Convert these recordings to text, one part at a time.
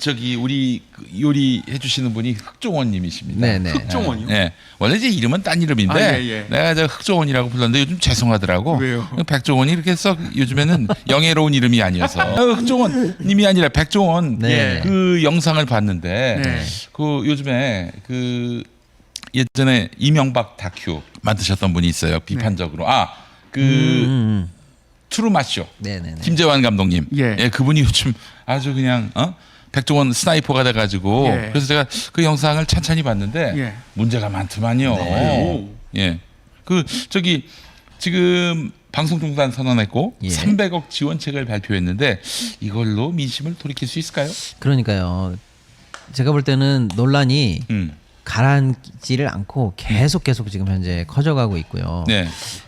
저기 우리 요리 해주시는 분이 흑종원님이십니다. 네네. 흑종원이요? 네. 원래 제 이름은 딴 이름인데 아, 예, 예. 내가 저 흑종원이라고 불렀는데 요즘 죄송하더라고. 왜요? 백종원이 이렇게 썩 요즘에는 영예로운 이름이 아니어서 흑종원님이 아니라 백종원 네. 그 영상을 봤는데 네. 그 요즘에 그 예전에 이명박 다큐 만드셨던 분이 있어요. 비판적으로 트루마쇼 네네네. 김재환 감독님. 예. 그분이 요즘 아주 그냥 백종원 스나이퍼가 돼가지고 예. 그래서 제가 그 영상을 찬찬히 봤는데 예. 문제가 많더만요. 네. 예. 그 저기 지금 방송 중단 선언했고 예. 300억 지원책을 발표했는데 이걸로 민심을 돌이킬 수 있을까요? 그러니까요. 제가 볼 때는 논란이 가라앉지를 않고 계속 지금 현재 커져가고 있고요. 네.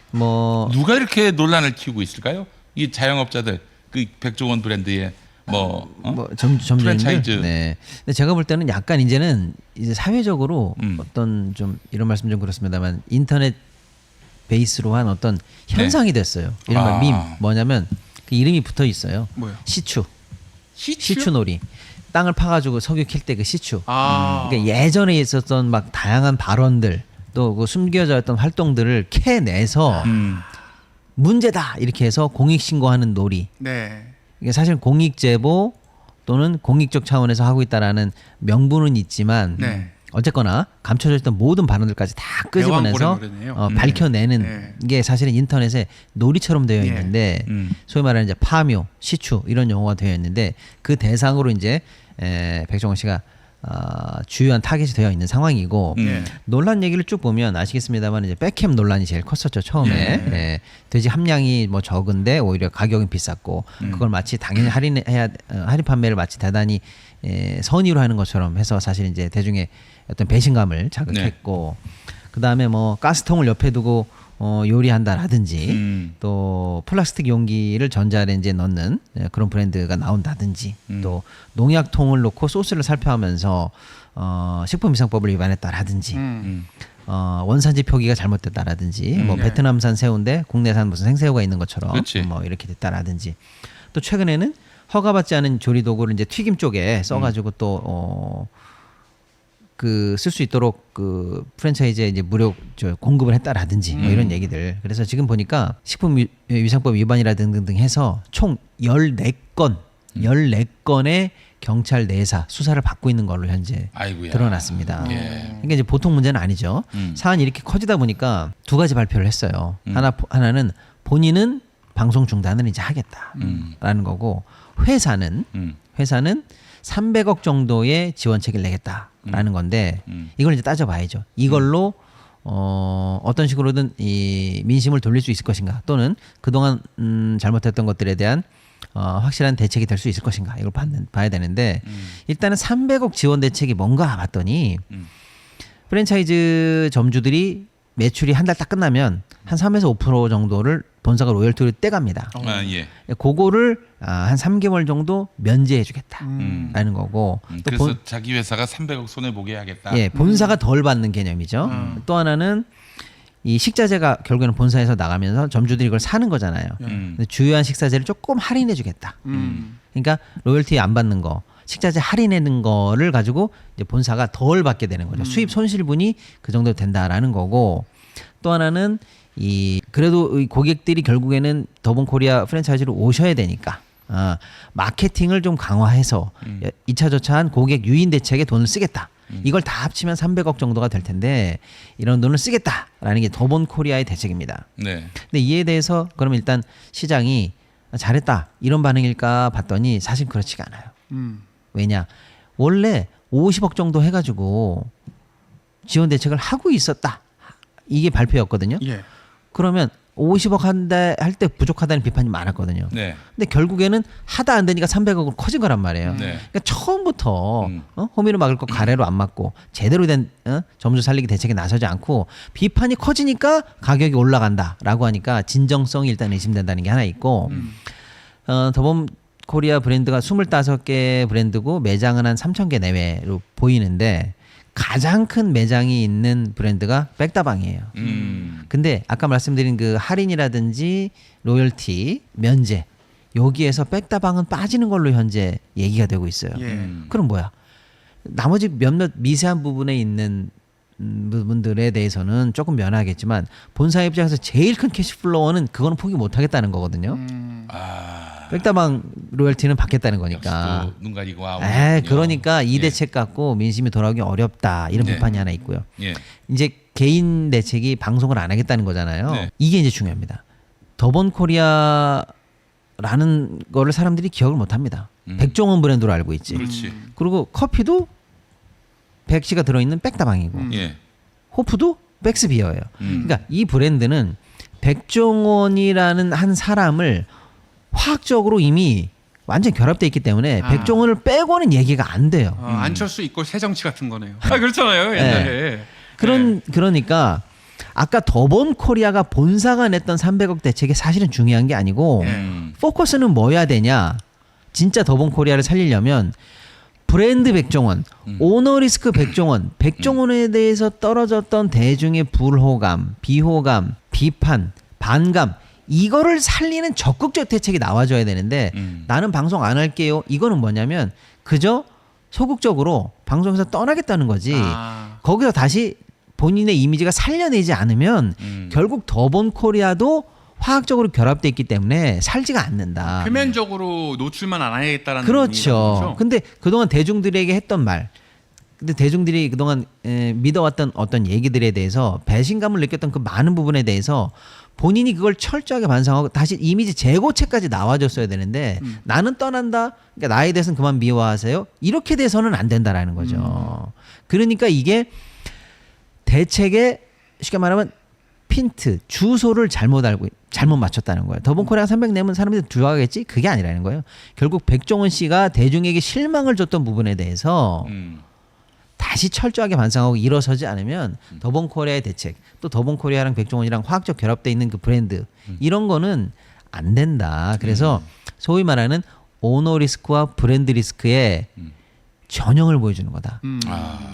뭐 누가 이렇게 논란을 키우고 있을까요? 이 자영업자들 그 백종원 브랜드의 점주님들. 프랜차이즈. 네. 근데 제가 볼 때는 약간 이제는 이제 사회적으로 음. 어떤 좀 이런 말씀 좀 그렇습니다만 인터넷 베이스로 한 어떤 현상이 됐어요. 이른바 밈. 뭐냐면 그 이름이 붙어 있어요. 뭐요? 시추놀이. 땅을 파가지고 석유 캘 때 그 시추. 아. 그러니까 예전에 있었던 막 다양한 발언들 또 그 숨겨져 있던 활동들을 캐내서 문제다 이렇게 해서 공익 신고하는 놀이. 네. 이게 사실 공익 제보 또는 공익적 차원에서 하고 있다라는 명분은 있지만 네. 어쨌거나 감춰져 있던 모든 발언들까지 다 끄집어내서 대왕고래 노래네요. 밝혀내는 네. 게 사실은 인터넷에 놀이처럼 되어 예. 있는데 소위 말하는 이제 파묘, 시추 이런 용어가 되어 있는데 그 대상으로 이제 백종원 씨가 주요한 타겟이 되어 있는 상황이고 예. 논란 얘기를 쭉 보면 아시겠습니다만 이제 백캠 논란이 제일 컸었죠 처음에. 돼지 함량이 뭐 적은데 오히려 가격은 비쌌고 그걸 마치 당연히 할인 판매를 마치 대단히 선의로 하는 것처럼 해서 사실 이제 대중의 어떤 배신감을 자극했고 그 다음에 뭐 가스통을 옆에 두고 요리한다라든지 또 플라스틱 용기를 전자레인지에 넣는 그런 브랜드가 나온다든지 또 농약통을 놓고 소스를 살펴하면서 식품이상법을 위반했다라든지 원산지 표기가 잘못됐다라든지 뭐 네. 베트남산 새우인데 국내산 무슨 생새우가 있는 것처럼 그렇지. 뭐 이렇게 됐다라든지 또 최근에는 허가받지 않은 조리 도구를 이제 튀김 쪽에 써가지고 또 그 쓸 수 있도록 그 프랜차이즈에 이제 무료 공급을 했다라든지 뭐 이런 얘기들. 그래서 지금 보니까 식품위생법 위반이라 등등등 해서 총 14건의 경찰 내사 수사를 받고 있는 걸로 현재 아이고야. 드러났습니다. 예. 그러니까 이제 보통 문제는 아니죠. 사안이 이렇게 커지다 보니까 두 가지 발표를 했어요. 하나는 본인은 방송 중단을 이제 하겠다라는 거고 회사는 300억 정도의 지원책을 내겠다라는 건데 이걸 이제 따져봐야죠. 이걸로 어떤 식으로든 이 민심을 돌릴 수 있을 것인가 또는 그동안 잘못했던 것들에 대한 확실한 대책이 될 수 있을 것인가 이걸 봐야 되는데 일단은 300억 지원 대책이 뭔가 봤더니 프랜차이즈 점주들이 매출이 한 달 딱 끝나면 한 3에서 5% 정도를 본사가 로열티를 떼갑니다. 예. 그거를 한 3개월 정도 면제해 주겠다라는 거고 또 그래서 자기 회사가 300억 손해 보게 하겠다. 본사가 덜 받는 개념이죠. 또 하나는 이 식자재가 결국에는 본사에서 나가면서 점주들이 이걸 사는 거잖아요. 근데 주요한 식자재를 조금 할인해 주겠다. 그러니까 로열티 안 받는 거, 식자재 할인하는 거를 가지고 이제 본사가 덜 받게 되는 거죠. 수입 손실분이 그 정도 된다라는 거고 또 하나는 그래도 이 고객들이 결국에는 더본코리아 프랜차이즈로 오셔야 되니까 마케팅을 좀 강화해서 2차저차한 고객 유인 대책에 돈을 쓰겠다. 이걸 다 합치면 300억 정도가 될 텐데 이런 돈을 쓰겠다라는 게 더본코리아의 대책입니다. 네. 근데 이에 대해서 그러면 일단 시장이 잘했다 이런 반응일까 봤더니 사실 그렇지가 않아요. 왜냐 원래 50억 정도 해가지고 지원 대책을 하고 있었다. 이게 발표였거든요. 예. 그러면 50억 할 때 부족하다는 비판이 많았거든요. 네. 근데 결국에는 하다 안 되니까 300억으로 커진 거란 말이에요. 네. 그러니까 처음부터 호미로 막을 거 가래로 안 막고 제대로 된 점주 살리기 대책에 나서지 않고 비판이 커지니까 가격이 올라간다라고 하니까 진정성이 일단 의심된다는 게 하나 있고 더본 코리아 브랜드가 25개 브랜드고 매장은 한 3,000개 내외로 보이는데 가장 큰 매장이 있는 브랜드가 백다방이에요. 근데 아까 말씀드린 그 할인이라든지 로열티, 면제 여기에서 백다방은 빠지는 걸로 현재 얘기가 되고 있어요. 예. 그럼 뭐야? 나머지 몇몇 미세한 부분에 있는 부분들에 대해서는 조금 면하겠지만 본사 입장에서 제일 큰 캐시플로우는 그거는 포기 못하겠다는 거거든요. 백다방 로열티는 받겠다는 거니까. 눈 가리고 그러니까 이 대책 갖고 민심이 돌아오기 어렵다 이런 네. 비판이 하나 있고요. 예. 이제 개인 대책이 방송을 안 하겠다는 거잖아요. 네. 이게 이제 중요합니다. 더본 코리아라는 거를 사람들이 기억을 못 합니다. 백종원 브랜드로 알고 있지. 그렇지. 그리고 커피도 백시가 들어있는 백다방이고 예. 호프도 백스비어예요. 그러니까 이 브랜드는 백종원이라는 한 사람을 화학적으로 이미 완전 결합돼 있기 때문에 백종원을 빼고는 얘기가 안 돼요. 안철수 있고 새정치 같은 거네요. 그렇잖아요. 옛날에. 그러니까 아까 더본 코리아가 본사가 냈던 300억 대책이 사실은 중요한 게 아니고 포커스는 뭐야 되냐. 진짜 더본 코리아를 살리려면 브랜드 백종원, 오너리스크 백종원, 백종원에 대해서 떨어졌던 대중의 불호감, 비호감, 비판, 반감 이거를 살리는 적극적 대책이 나와줘야 되는데 나는 방송 안 할게요. 이거는 뭐냐면 그저 소극적으로 방송에서 떠나겠다는 거지. 거기서 다시 본인의 이미지가 살려내지 않으면 결국 더본 코리아도 화학적으로 결합돼 있기 때문에 살지가 않는다. 표면적으로 노출만 안 하겠다라는 그렇죠. 근데 그동안 대중들에게 했던 말, 근데 대중들이 그동안 믿어왔던 어떤 얘기들에 대해서 배신감을 느꼈던 그 많은 부분에 대해서 본인이 그걸 철저하게 반성하고 다시 이미지 재고체까지 나와줬어야 되는데 나는 떠난다. 그러니까 나에 대해서는 그만 미워하세요. 이렇게 돼서는 안 된다라는 거죠. 그러니까 이게 대책에 쉽게 말하면 핀트, 주소를 잘못 맞췄다는 거예요. 더본코리아 300 내면 사람들이 좋아하겠지? 그게 아니라는 거예요. 결국 백종원 씨가 대중에게 실망을 줬던 부분에 대해서 다시 철저하게 반성하고 일어서지 않으면 더본코리아의 대책, 또 더본코리아랑 백종원이랑 화학적 결합돼 있는 그 브랜드 이런 거는 안 된다. 그래서 소위 말하는 오너 리스크와 브랜드 리스크의 전형을 보여주는 거다.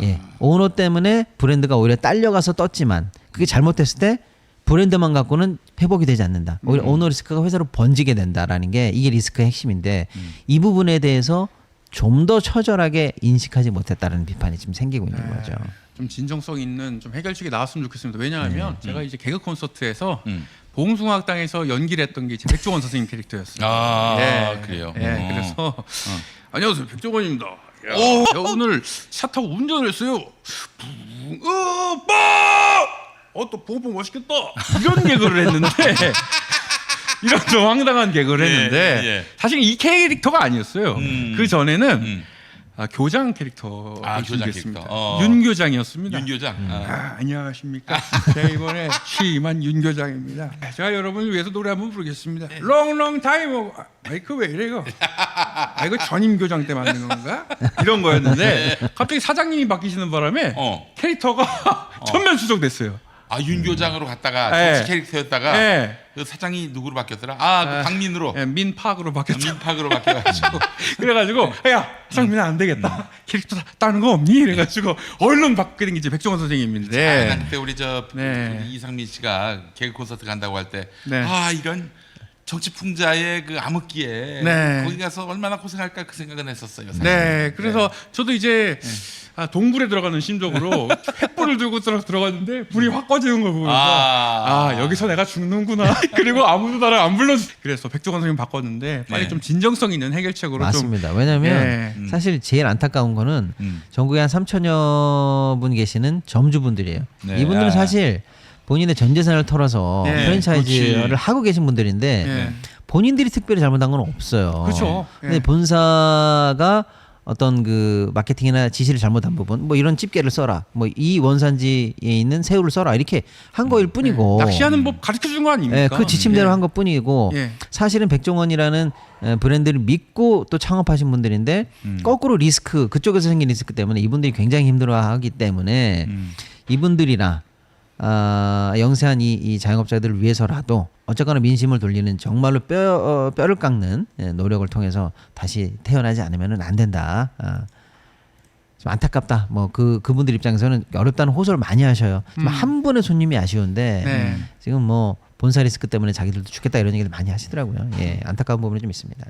예, 오너 때문에 브랜드가 오히려 딸려가서 떴지만 그게 잘못됐을 때 브랜드만 갖고는 회복이 되지 않는다. 오히려 오너 리스크가 회사로 번지게 된다라는 게 이게 리스크의 핵심인데 이 부분에 대해서 좀 더 처절하게 인식하지 못했다는 비판이 지금 생기고 있는 거죠. 좀 진정성 있는 좀 해결책이 나왔으면 좋겠습니다. 왜냐하면 제가 이제 개그 콘서트에서 봉숭아학당에서 연기를 했던 게 이제 백종원 선생님 캐릭터였어요. 그래요. 그래서 안녕하세요, 백종원입니다. 야, 오늘 차 타고 운전을 했어요. 또 붕어빵 맛있겠다. 이런 개그를 했는데 이런 좀 황당한 개그를 했는데 예. 사실 이 캐릭터가 아니었어요. 그 전에는 교장 캐릭터 교장 했습니다. 캐릭터. 윤 교장이었습니다. 윤 교장. 안녕하십니까. 제가 이번에 취임한 윤 교장입니다. 제가 여러분을 위해서 노래 한번 부르겠습니다. 롱롱 타임. 마이크 왜 이래요? 이거 전임 교장 때 만든 건가? 이런 거였는데 갑자기 사장님이 바뀌시는 바람에 캐릭터가 전면 수정됐어요. 윤 교장으로 갔다가 정치 캐릭터였다가 그 사장이 누구로 바뀌었더라? 그 강민으로. 민팍으로 바뀌었죠. 민팍으로 바뀌어가지고. 그래가지고 야 사장님은 안 되겠다. 캐릭터 다른 거 없니? 이래가지고 얼른 바뀌게 된 게 이제 백종원 선생님인데. 그때 우리 이상민 씨가 개그 콘서트 간다고 할 때 이런 정치 풍자의 그 암흑기에 거기 가서 얼마나 고생할까 그 생각은 했었어요. 사실. 그래서 저도 이제 동굴에 들어가는 심적으로 횃불을 들고 들어갔는데 불이 확 꺼지는 걸 보면서 여기서 내가 죽는구나. 그리고 아무도 나를 안 불러주. 그래서 백종원 선생님 바꿨는데 빨리 좀 진정성 있는 해결책으로 맞습니다. 왜냐하면 사실 제일 안타까운 거는 전국에 한 3천여 분 계시는 점주분들이에요. 이분들은 사실 본인의 전 재산을 털어서 프랜차이즈를 하고 계신 분들인데 본인들이 특별히 잘못한 건 없어요. 그렇죠. 근데 본사가 어떤 그 마케팅이나 지시를 잘못한 부분, 뭐 이런 집게를 써라, 뭐 이 원산지에 있는 새우를 써라 이렇게 한 거일 뿐이고. 낚시하는 법 가르쳐 준 거 아닙니까? 그 지침대로 한 것 뿐이고 사실은 백종원이라는 브랜드를 믿고 또 창업하신 분들인데 거꾸로 리스크 그쪽에서 생긴 리스크 때문에 이분들이 굉장히 힘들어하기 때문에 이분들이나 영세한 이 자영업자들을 위해서라도 어쨌거나 민심을 돌리는 정말로 뼈를 깎는 노력을 통해서 다시 태어나지 않으면 안 된다. 좀 안타깝다. 뭐 그분들 입장에서는 어렵다는 호소를 많이 하셔요. 한 분의 손님이 아쉬운데 지금 뭐 본사 리스크 때문에 자기들도 죽겠다 이런 얘기를 많이 하시더라고요. 예, 안타까운 부분이 좀 있습니다. 네.